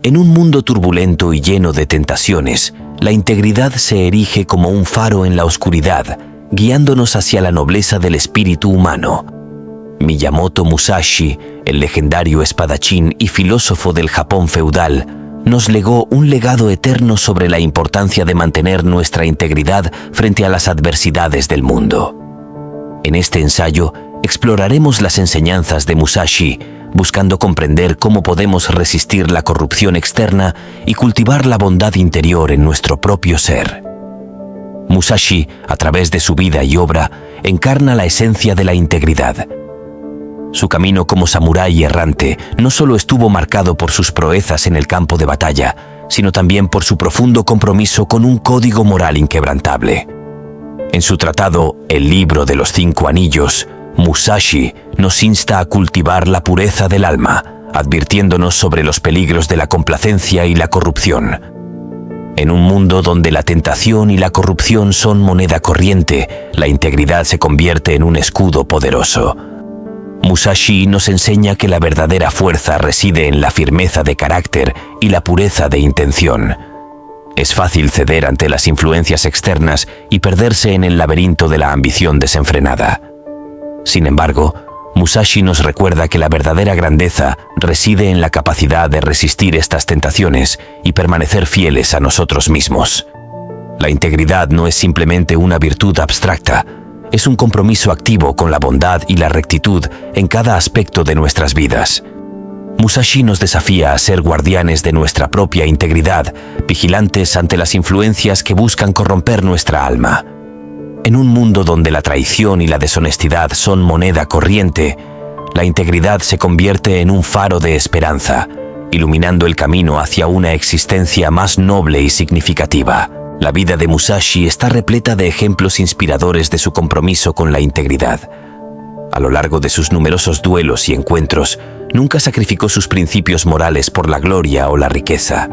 En un mundo turbulento y lleno de tentaciones, la integridad se erige como un faro en la oscuridad, guiándonos hacia la nobleza del espíritu humano. Miyamoto Musashi, el legendario espadachín y filósofo del Japón feudal, nos legó un legado eterno sobre la importancia de mantener nuestra integridad frente a las adversidades del mundo. En este ensayo, exploraremos las enseñanzas de Musashi, buscando comprender cómo podemos resistir la corrupción externa y cultivar la bondad interior en nuestro propio ser. Musashi, a través de su vida y obra, encarna la esencia de la integridad. Su camino como samurái errante no solo estuvo marcado por sus proezas en el campo de batalla, sino también por su profundo compromiso con un código moral inquebrantable. En su tratado El libro de los 5 anillos, Musashi nos insta a cultivar la pureza del alma, advirtiéndonos sobre los peligros de la complacencia y la corrupción. En un mundo donde la tentación y la corrupción son moneda corriente, la integridad se convierte en un escudo poderoso. Musashi nos enseña que la verdadera fuerza reside en la firmeza de carácter y la pureza de intención. Es fácil ceder ante las influencias externas y perderse en el laberinto de la ambición desenfrenada. Sin embargo, Musashi nos recuerda que la verdadera grandeza reside en la capacidad de resistir estas tentaciones y permanecer fieles a nosotros mismos. La integridad no es simplemente una virtud abstracta, es un compromiso activo con la bondad y la rectitud en cada aspecto de nuestras vidas. Musashi nos desafía a ser guardianes de nuestra propia integridad, vigilantes ante las influencias que buscan corromper nuestra alma. En un mundo donde la traición y la deshonestidad son moneda corriente, la integridad se convierte en un faro de esperanza, iluminando el camino hacia una existencia más noble y significativa. La vida de Musashi está repleta de ejemplos inspiradores de su compromiso con la integridad. A lo largo de sus numerosos duelos y encuentros, nunca sacrificó sus principios morales por la gloria o la riqueza.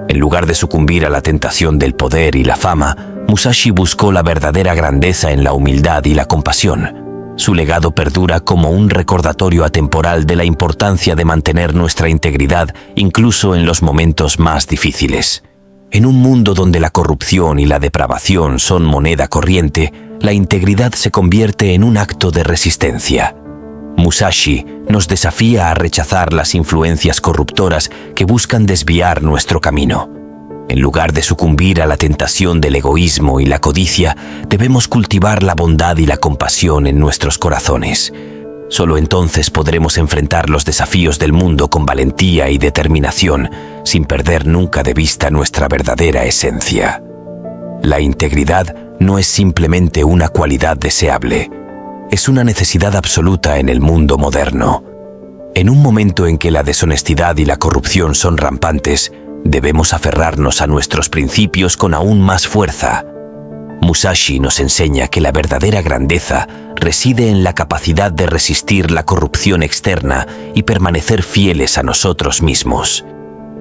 En lugar de sucumbir a la tentación del poder y la fama, Musashi buscó la verdadera grandeza en la humildad y la compasión. Su legado perdura como un recordatorio atemporal de la importancia de mantener nuestra integridad incluso en los momentos más difíciles. En un mundo donde la corrupción y la depravación son moneda corriente, la integridad se convierte en un acto de resistencia. Musashi nos desafía a rechazar las influencias corruptoras que buscan desviar nuestro camino. En lugar de sucumbir a la tentación del egoísmo y la codicia, debemos cultivar la bondad y la compasión en nuestros corazones. Solo entonces podremos enfrentar los desafíos del mundo con valentía y determinación, sin perder nunca de vista nuestra verdadera esencia. La integridad no es simplemente una cualidad deseable, es una necesidad absoluta en el mundo moderno. En un momento en que la deshonestidad y la corrupción son rampantes, debemos aferrarnos a nuestros principios con aún más fuerza. Musashi nos enseña que la verdadera grandeza reside en la capacidad de resistir la corrupción externa y permanecer fieles a nosotros mismos.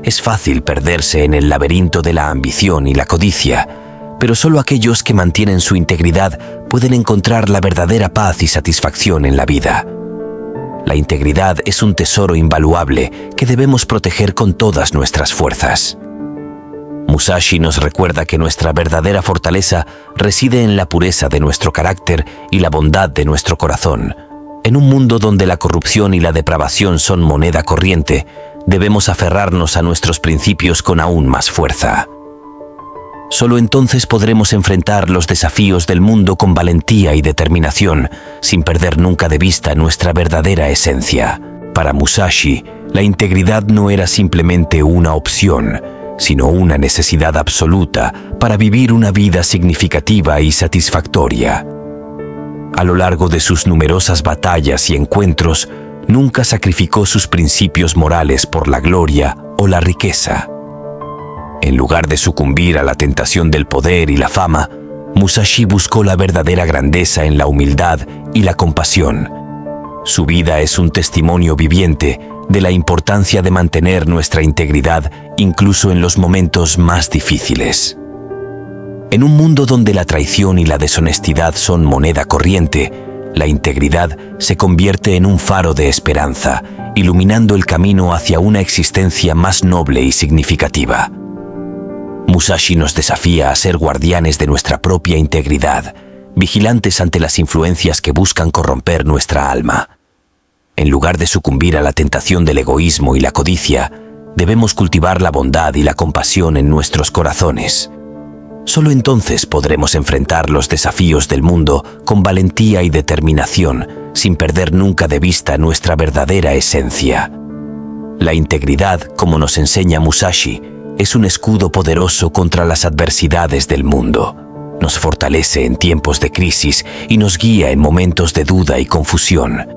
Es fácil perderse en el laberinto de la ambición y la codicia, pero solo aquellos que mantienen su integridad pueden encontrar la verdadera paz y satisfacción en la vida. La integridad es un tesoro invaluable que debemos proteger con todas nuestras fuerzas. Musashi nos recuerda que nuestra verdadera fortaleza reside en la pureza de nuestro carácter y la bondad de nuestro corazón. En un mundo donde la corrupción y la depravación son moneda corriente, debemos aferrarnos a nuestros principios con aún más fuerza. Solo entonces podremos enfrentar los desafíos del mundo con valentía y determinación, sin perder nunca de vista nuestra verdadera esencia. Para Musashi, la integridad no era simplemente una opción, sino una necesidad absoluta para vivir una vida significativa y satisfactoria. A lo largo de sus numerosas batallas y encuentros, nunca sacrificó sus principios morales por la gloria o la riqueza. En lugar de sucumbir a la tentación del poder y la fama, Musashi buscó la verdadera grandeza en la humildad y la compasión. Su vida es un testimonio viviente de la importancia de mantener nuestra integridad incluso en los momentos más difíciles. En un mundo donde la traición y la deshonestidad son moneda corriente, La integridad se convierte en un faro de esperanza, iluminando el camino hacia una existencia más noble y significativa. Musashi nos desafía a ser guardianes de nuestra propia integridad, vigilantes ante las influencias que buscan corromper nuestra alma. En lugar de sucumbir a la tentación del egoísmo y la codicia, debemos cultivar la bondad y la compasión en nuestros corazones. Solo entonces podremos enfrentar los desafíos del mundo con valentía y determinación, sin perder nunca de vista nuestra verdadera esencia. La integridad, como nos enseña Musashi, es un escudo poderoso contra las adversidades del mundo. Nos fortalece en tiempos de crisis y nos guía en momentos de duda y confusión.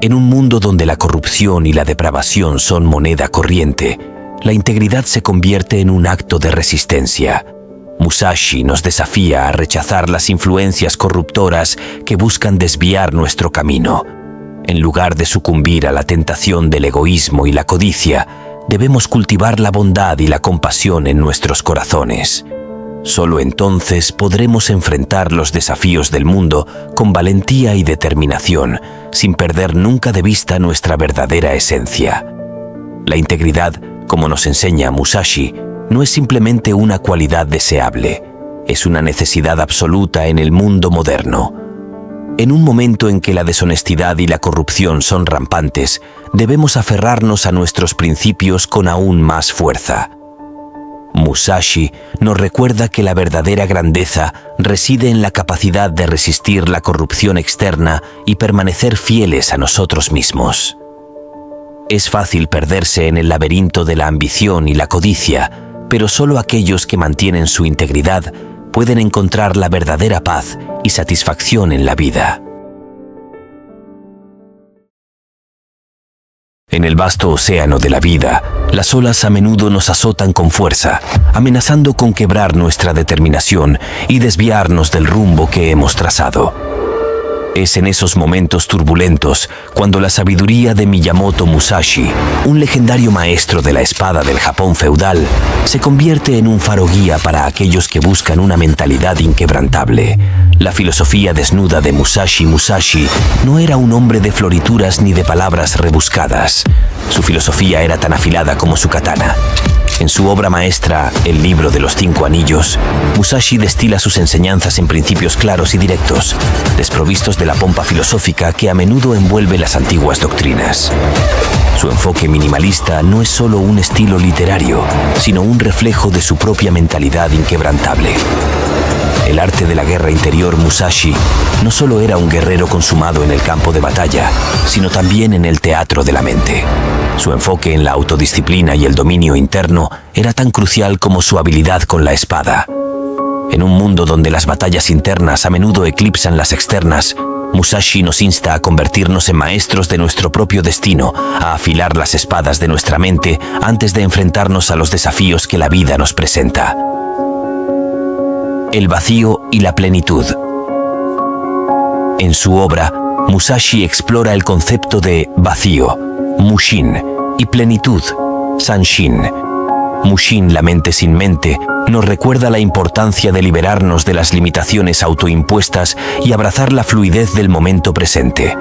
En un mundo donde la corrupción y la depravación son moneda corriente, la integridad se convierte en un acto de resistencia. Musashi nos desafía a rechazar las influencias corruptoras que buscan desviar nuestro camino. En lugar de sucumbir a la tentación del egoísmo y la codicia, debemos cultivar la bondad y la compasión en nuestros corazones. Solo entonces podremos enfrentar los desafíos del mundo con valentía y determinación, sin perder nunca de vista nuestra verdadera esencia. La integridad, como nos enseña Musashi, no es simplemente una cualidad deseable, es una necesidad absoluta en el mundo moderno. En un momento en que la deshonestidad y la corrupción son rampantes, debemos aferrarnos a nuestros principios con aún más fuerza. Musashi nos recuerda que la verdadera grandeza reside en la capacidad de resistir la corrupción externa y permanecer fieles a nosotros mismos. Es fácil perderse en el laberinto de la ambición y la codicia, pero solo aquellos que mantienen su integridad pueden encontrar la verdadera paz y satisfacción en la vida. En el vasto océano de la vida, las olas a menudo nos azotan con fuerza, amenazando con quebrar nuestra determinación y desviarnos del rumbo que hemos trazado. Es en esos momentos turbulentos cuando la sabiduría de Miyamoto Musashi, un legendario maestro de la espada del Japón feudal, se convierte en un faro guía para aquellos que buscan una mentalidad inquebrantable. La filosofía desnuda de Musashi Musashi no era un hombre de florituras ni de palabras rebuscadas. Su filosofía era tan afilada como su katana. En su obra maestra, El libro de los 5 anillos, Musashi destila sus enseñanzas en principios claros y directos, desprovistos de la pompa filosófica que a menudo envuelve las antiguas doctrinas. Su enfoque minimalista no es solo un estilo literario, sino un reflejo de su propia mentalidad inquebrantable. El arte de la guerra interior Musashi no solo era un guerrero consumado en el campo de batalla, sino también en el teatro de la mente. Su enfoque en la autodisciplina y el dominio interno era tan crucial como su habilidad con la espada. En un mundo donde las batallas internas a menudo eclipsan las externas, Musashi nos insta a convertirnos en maestros de nuestro propio destino, a afilar las espadas de nuestra mente antes de enfrentarnos a los desafíos que la vida nos presenta. El vacío y la plenitud. En su obra, Musashi explora el concepto de vacío, Mushin, y plenitud, Sanshin. Mushin, la mente sin mente, nos recuerda la importancia de liberarnos de las limitaciones autoimpuestas y abrazar la fluidez del momento presente.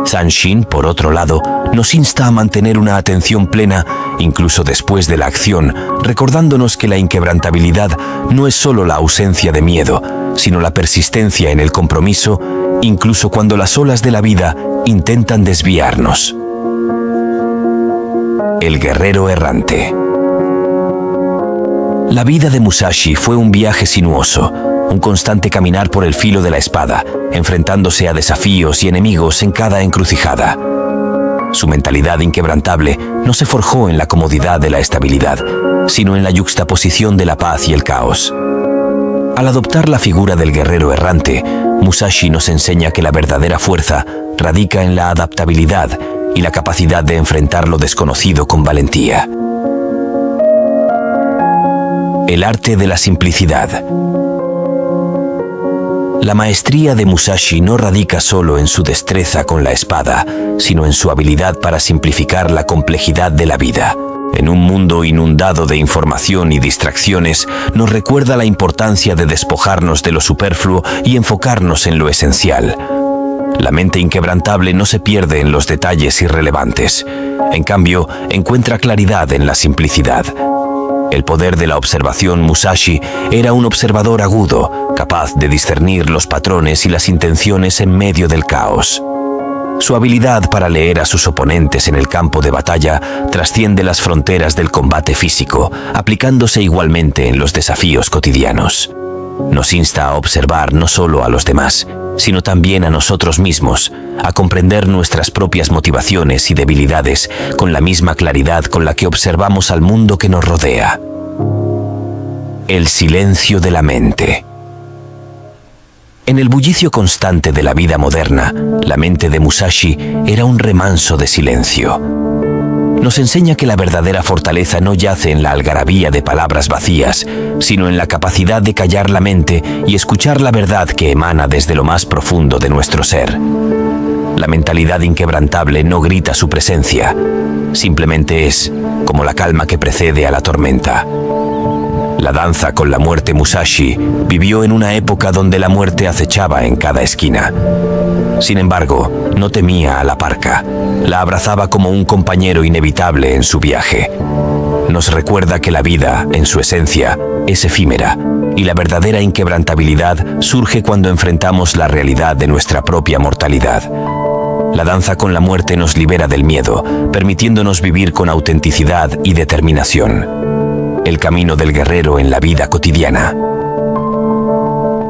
Sanshin, por otro lado, nos insta a mantener una atención plena, incluso después de la acción, recordándonos que la inquebrantabilidad no es solo la ausencia de miedo, sino la persistencia en el compromiso, incluso cuando las olas de la vida intentan desviarnos. El guerrero errante. La vida de Musashi fue un viaje sinuoso, un constante caminar por el filo de la espada, enfrentándose a desafíos y enemigos en cada encrucijada. Su mentalidad inquebrantable no se forjó en la comodidad de la estabilidad, sino en la yuxtaposición de la paz y el caos. Al adoptar la figura del guerrero errante, Musashi nos enseña que la verdadera fuerza radica en la adaptabilidad y la capacidad de enfrentar lo desconocido con valentía. El arte de la simplicidad. La maestría de Musashi no radica solo en su destreza con la espada, sino en su habilidad para simplificar la complejidad de la vida. En un mundo inundado de información y distracciones, nos recuerda la importancia de despojarnos de lo superfluo y enfocarnos en lo esencial. La mente inquebrantable no se pierde en los detalles irrelevantes. En cambio, encuentra claridad en la simplicidad. El poder de la observación Musashi era un observador agudo, capaz de discernir los patrones y las intenciones en medio del caos. Su habilidad para leer a sus oponentes en el campo de batalla trasciende las fronteras del combate físico, aplicándose igualmente en los desafíos cotidianos. Nos insta a observar no solo a los demás, sino también a nosotros mismos, a comprender nuestras propias motivaciones y debilidades con la misma claridad con la que observamos al mundo que nos rodea. El silencio de la mente. En el bullicio constante de la vida moderna, la mente de Musashi era un remanso de silencio. Nos enseña que la verdadera fortaleza no yace en la algarabía de palabras vacías, sino en la capacidad de callar la mente y escuchar la verdad que emana desde lo más profundo de nuestro ser. La mentalidad inquebrantable no grita su presencia, simplemente es como la calma que precede a la tormenta. La danza con la muerte Musashi vivió en una época donde la muerte acechaba en cada esquina. Sin embargo, no temía a la parca, la abrazaba como un compañero inevitable en su viaje. Nos recuerda que la vida, en su esencia, es efímera, y la verdadera inquebrantabilidad surge cuando enfrentamos la realidad de nuestra propia mortalidad. La danza con la muerte nos libera del miedo, permitiéndonos vivir con autenticidad y determinación. El camino del guerrero en la vida cotidiana.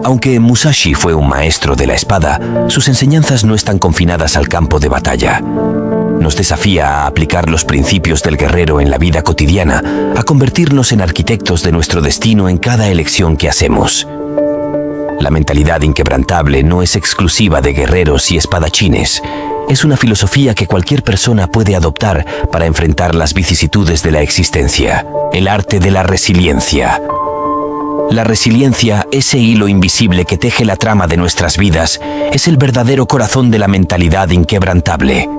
Aunque Musashi fue un maestro de la espada, sus enseñanzas no están confinadas al campo de batalla. Nos desafía a aplicar los principios del guerrero en la vida cotidiana, a convertirnos en arquitectos de nuestro destino en cada elección que hacemos. La mentalidad inquebrantable no es exclusiva de guerreros y espadachines. Es una filosofía que cualquier persona puede adoptar para enfrentar las vicisitudes de la existencia. El arte de la resiliencia. La resiliencia, ese hilo invisible que teje la trama de nuestras vidas, es el verdadero corazón de la mentalidad inquebrantable.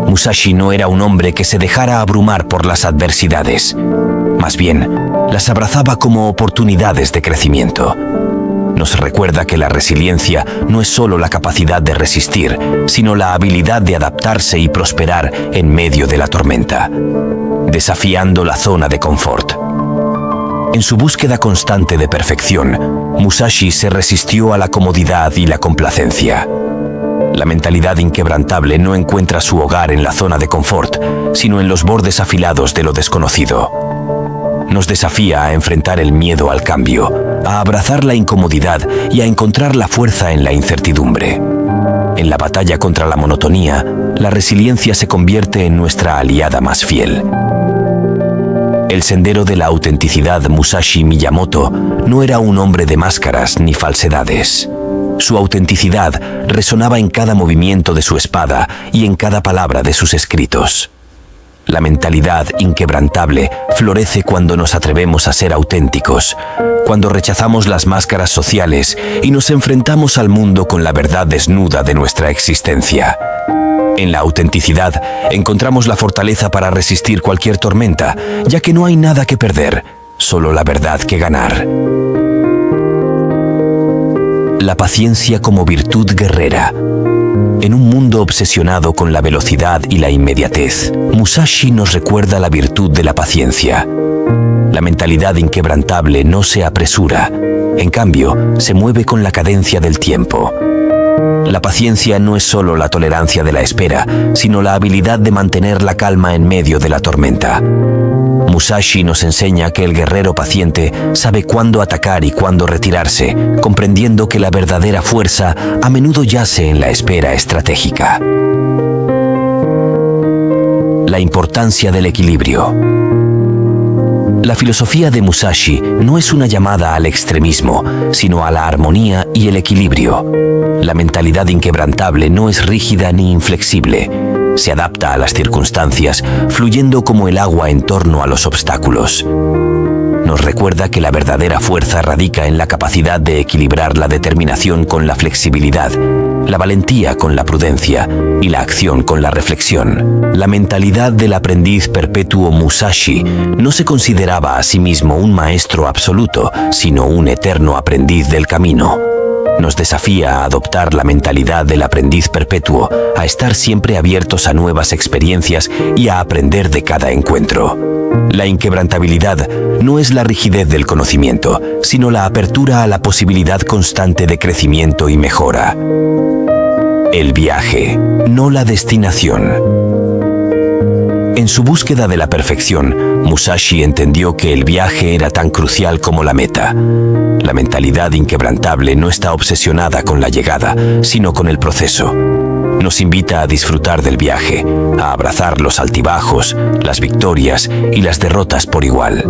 Musashi no era un hombre que se dejara abrumar por las adversidades. Más bien, las abrazaba como oportunidades de crecimiento. Nos recuerda que la resiliencia no es solo la capacidad de resistir, sino la habilidad de adaptarse y prosperar en medio de la tormenta, desafiando la zona de confort. En su búsqueda constante de perfección, Musashi se resistió a la comodidad y la complacencia. La mentalidad inquebrantable no encuentra su hogar en la zona de confort, sino en los bordes afilados de lo desconocido. Nos desafía a enfrentar el miedo al cambio, a abrazar la incomodidad y a encontrar la fuerza en la incertidumbre. En la batalla contra la monotonía, la resiliencia se convierte en nuestra aliada más fiel. El sendero de la autenticidad Musashi Miyamoto no era un hombre de máscaras ni falsedades. Su autenticidad resonaba en cada movimiento de su espada y en cada palabra de sus escritos. La mentalidad inquebrantable florece cuando nos atrevemos a ser auténticos, cuando rechazamos las máscaras sociales y nos enfrentamos al mundo con la verdad desnuda de nuestra existencia. En la autenticidad encontramos la fortaleza para resistir cualquier tormenta, ya que no hay nada que perder, solo la verdad que ganar. La paciencia como virtud guerrera. En un mundo obsesionado con la velocidad y la inmediatez, Musashi nos recuerda la virtud de la paciencia. La mentalidad inquebrantable no se apresura, en cambio, se mueve con la cadencia del tiempo. La paciencia no es solo la tolerancia de la espera, sino la habilidad de mantener la calma en medio de la tormenta. Musashi nos enseña que el guerrero paciente sabe cuándo atacar y cuándo retirarse, comprendiendo que la verdadera fuerza a menudo yace en la espera estratégica. La importancia del equilibrio. La filosofía de Musashi no es una llamada al extremismo, sino a la armonía y el equilibrio. La mentalidad inquebrantable no es rígida ni inflexible. Se adapta a las circunstancias, fluyendo como el agua en torno a los obstáculos. Nos recuerda que la verdadera fuerza radica en la capacidad de equilibrar la determinación con la flexibilidad, la valentía con la prudencia y la acción con la reflexión. La mentalidad del aprendiz perpetuo Musashi no se consideraba a sí mismo un maestro absoluto, sino un eterno aprendiz del camino. Nos desafía a adoptar la mentalidad del aprendiz perpetuo, a estar siempre abiertos a nuevas experiencias y a aprender de cada encuentro. La inquebrantabilidad no es la rigidez del conocimiento, sino la apertura a la posibilidad constante de crecimiento y mejora. El viaje, no la destinación. En su búsqueda de la perfección, Musashi entendió que el viaje era tan crucial como la meta. La mentalidad inquebrantable no está obsesionada con la llegada, sino con el proceso. Nos invita a disfrutar del viaje, a abrazar los altibajos, las victorias y las derrotas por igual.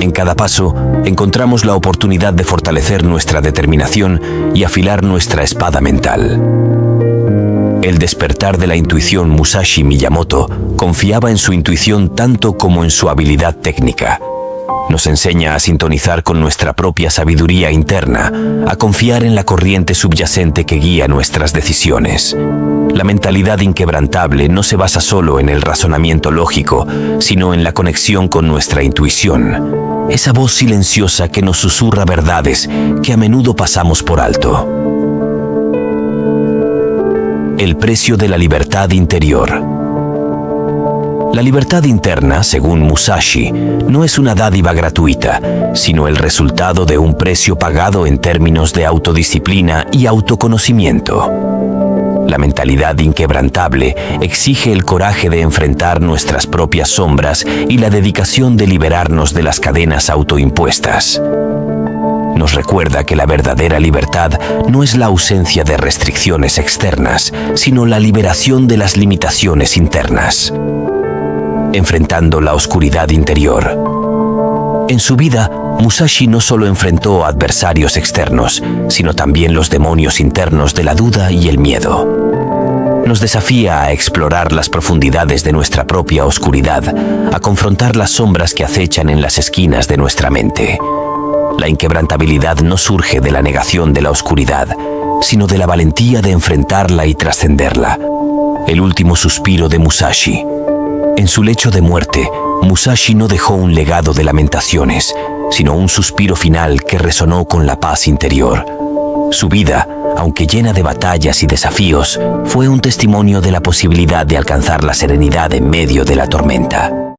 En cada paso, encontramos la oportunidad de fortalecer nuestra determinación y afilar nuestra espada mental. El despertar de la intuición Musashi Miyamoto confiaba en su intuición tanto como en su habilidad técnica. Nos enseña a sintonizar con nuestra propia sabiduría interna, a confiar en la corriente subyacente que guía nuestras decisiones. La mentalidad inquebrantable no se basa solo en el razonamiento lógico, sino en la conexión con nuestra intuición. Esa voz silenciosa que nos susurra verdades que a menudo pasamos por alto. El precio de la libertad interior. La libertad interna, según Musashi, no es una dádiva gratuita, sino el resultado de un precio pagado en términos de autodisciplina y autoconocimiento. La mentalidad inquebrantable exige el coraje de enfrentar nuestras propias sombras y la dedicación de liberarnos de las cadenas autoimpuestas. Nos recuerda que la verdadera libertad no es la ausencia de restricciones externas, sino la liberación de las limitaciones internas. Enfrentando la oscuridad interior. En su vida, Musashi no solo enfrentó adversarios externos, sino también los demonios internos de la duda y el miedo. Nos desafía a explorar las profundidades de nuestra propia oscuridad, a confrontar las sombras que acechan en las esquinas de nuestra mente. La inquebrantabilidad no surge de la negación de la oscuridad, sino de la valentía de enfrentarla y trascenderla. El último suspiro de Musashi. En su lecho de muerte, Musashi no dejó un legado de lamentaciones, sino un suspiro final que resonó con la paz interior. Su vida, aunque llena de batallas y desafíos, fue un testimonio de la posibilidad de alcanzar la serenidad en medio de la tormenta.